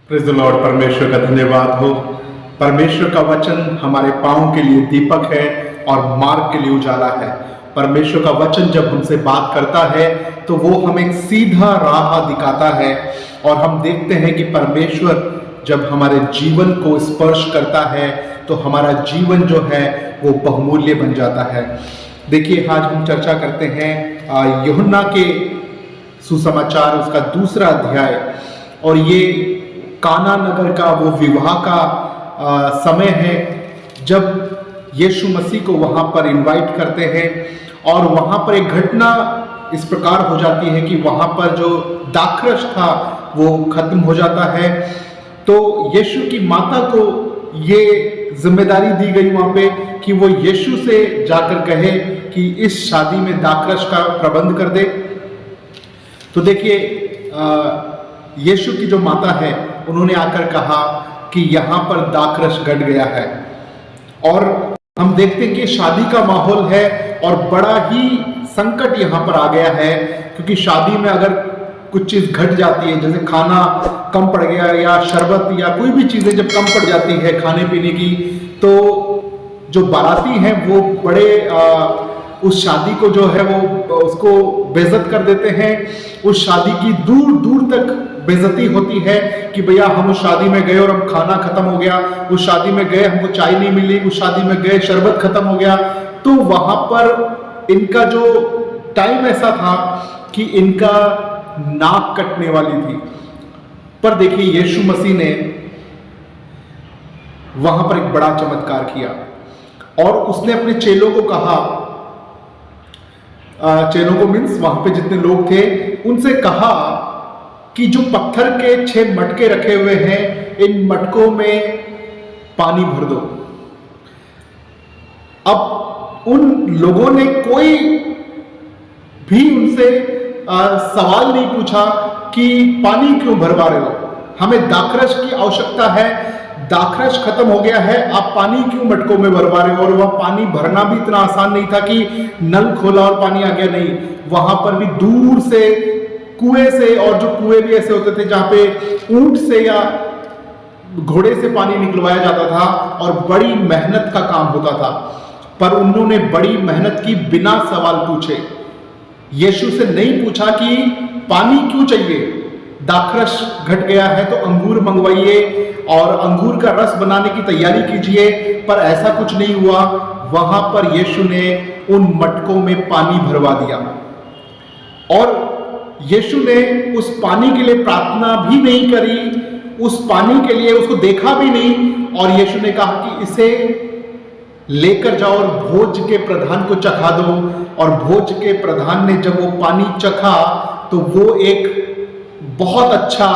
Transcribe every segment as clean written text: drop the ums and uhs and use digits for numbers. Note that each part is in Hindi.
Praise the Lord. परमेश्वर का धन्यवाद हो। परमेश्वर का वचन हमारे पाँव के लिए दीपक है और मार्ग के लिए उजाला है। परमेश्वर का वचन जब हमसे बात करता है तो वो हमें सीधा राह दिखाता है और हम देखते हैं कि परमेश्वर जब हमारे जीवन को स्पर्श करता है तो हमारा जीवन जो है वो बहुमूल्य बन जाता है। देखिए, आज हम चर्चा करते हैं यूहन्ना के सुसमाचार उसका 2 अध्याय, और ये काना नगर का वो विवाह का समय है जब यीशु मसीह को वहाँ पर इनवाइट करते हैं और वहाँ पर एक घटना इस प्रकार हो जाती है कि वहाँ पर जो दाखरस था वो खत्म हो जाता है। तो यीशु की माता को ये जिम्मेदारी दी गई वहाँ पे कि वो यीशु से जाकर कहे कि इस शादी में दाखरस का प्रबंध कर दे। तो देखिए, यीशु की जो माता है उन्होंने आकर कहा कि यहाँ पर दाखरस घट गया है, और हम देखते हैं कि शादी का माहौल है और बड़ा ही संकट यहाँ पर आ गया है, क्योंकि शादी में अगर कुछ चीज़ घट जाती है, जैसे खाना कम पड़ गया या शरबत या कोई भी चीज़ें जब कम पड़ जाती है खाने पीने की, तो जो बाराती हैं वो बड़े उस शादी को जो है वो उसको बेइज्जत कर देते हैं। उस शादी की दूर दूर तक बेइज्जती होती है कि भैया हम उस शादी में गए और हम खाना खत्म हो गया, उस शादी में गए हमको चाय नहीं मिली, उस शादी में गए शरबत खत्म हो गया। तो वहां पर इनका जो टाइम ऐसा था कि इनका नाक कटने वाली थी। पर देखिए, यीशु मसीह ने वहां पर एक बड़ा चमत्कार किया और उसने अपने चेलों को कहा, चेलों को मीन्स वहां पे जितने लोग थे उनसे कहा कि जो पत्थर के 6 मटके रखे हुए हैं, इन मटकों में पानी भर दो। अब उन लोगों ने कोई भी उनसे सवाल नहीं पूछा कि पानी क्यों भरवा रहे हो, हमें दाखरस की आवश्यकता है, दाखरस खत्म हो गया है, आप पानी क्यों मटकों में भरवा रहे हो। और वह पानी भरना भी इतना आसान नहीं था कि नल खोला और पानी आ गया, नहीं, वहां पर भी दूर से कुएं से, और जो कुएं भी ऐसे होते थे जहां पे ऊंट से या घोड़े से पानी निकलवाया जाता था और बड़ी मेहनत का काम होता था। पर उन्होंने बड़ी मेहनत की बिना सवाल पूछे। यीशु से नहीं पूछा कि पानी क्यों चाहिए, दाखरस घट गया है तो अंगूर मंगवाइए और अंगूर का रस बनाने की तैयारी कीजिए, पर ऐसा कुछ नहीं हुआ। वहां पर यीशु ने उन मटकों में पानी भरवा दिया और यीशु ने उस पानी के लिए प्रार्थना भी नहीं करी, उस पानी के लिए उसको देखा भी नहीं, और यीशु ने कहा कि इसे लेकर जाओ और भोज के प्रधान को चखा दो। और भोज के प्रधान ने जब वो पानी चखा तो वो एक बहुत अच्छा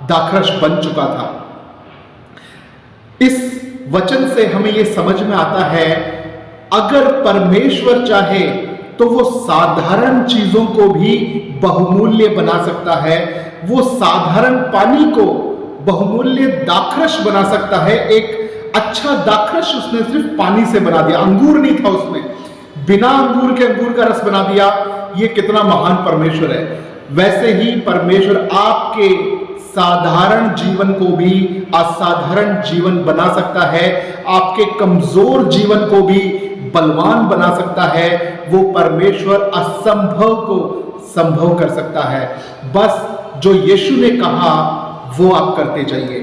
दाखरस बन चुका था। इस वचन से हमें यह समझ में आता है, अगर परमेश्वर चाहे तो वो साधारण चीजों को भी बहुमूल्य बना सकता है। वो साधारण पानी को बहुमूल्य दाखरस बना सकता है। एक अच्छा दाखरस उसने सिर्फ पानी से बना दिया, अंगूर नहीं था उसमें, बिना अंगूर के अंगूर का रस बना दिया। ये कितना महान परमेश्वर है। वैसे ही परमेश्वर आपके साधारण जीवन को भी असाधारण जीवन बना सकता है, आपके कमजोर जीवन को भी बलवान बना सकता है। वो परमेश्वर असंभव को संभव कर सकता है। बस जो यीशु ने कहा वो आप करते जाइए।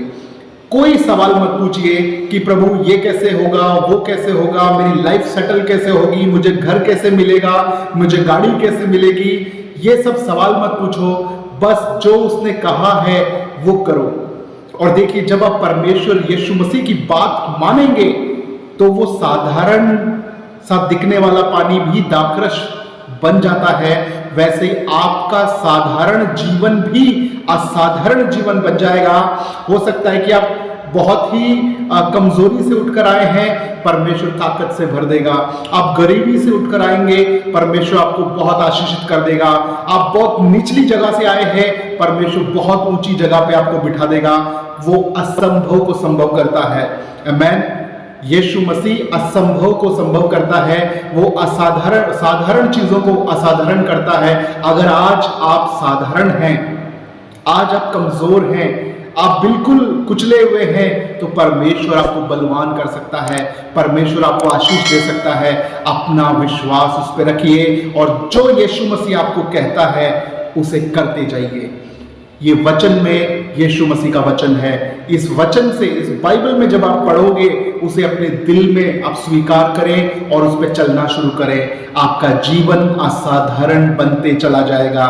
कोई सवाल मत पूछिए कि प्रभु ये कैसे होगा, वो कैसे होगा, मेरी लाइफ सेटल कैसे होगी, मुझे घर कैसे मिलेगा, मुझे गाड़ी कैसे मिलेगी। ये सब सवाल मत पूछो, बस जो उसने कहा है वो करो। और देखिए, जब आप परमेश्वर यीशु मसीह की बात मानेंगे तो वो साधारण सा दिखने वाला पानी भी दाखरस बन जाता है। वैसे आपका साधारण जीवन भी असाधारण जीवन बन जाएगा। हो सकता है कि आप बहुत ही कमजोरी से उठकर आए हैं, परमेश्वर ताकत से भर देगा। आप गरीबी से उठकर आएंगे, परमेश्वर आपको बहुत आशीषित कर देगा। आप बहुत निचली जगह से आए हैं, परमेश्वर बहुत ऊंची जगह पे आपको बिठा देगा। वो असंभव को संभव करता है। आमीन। यीशु मसीह असंभव को संभव करता है। वो साधारण चीजों को असाधारण करता है। अगर आज आप साधारण हैं, आज आप कमजोर हैं, आप बिल्कुल कुचले हुए हैं, तो परमेश्वर आपको बलवान कर सकता है, परमेश्वर आपको आशीष दे सकता है। अपना विश्वास उस पर रखिए और जो यीशु मसीह आपको कहता है उसे करते जाइए। ये वचन में यीशु मसीह का वचन है। इस वचन से, इस बाइबल में जब आप पढ़ोगे, उसे अपने दिल में आप स्वीकार करें और उस पर चलना शुरू करें, आपका जीवन असाधारण बनते चला जाएगा।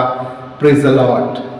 Praise the Lord.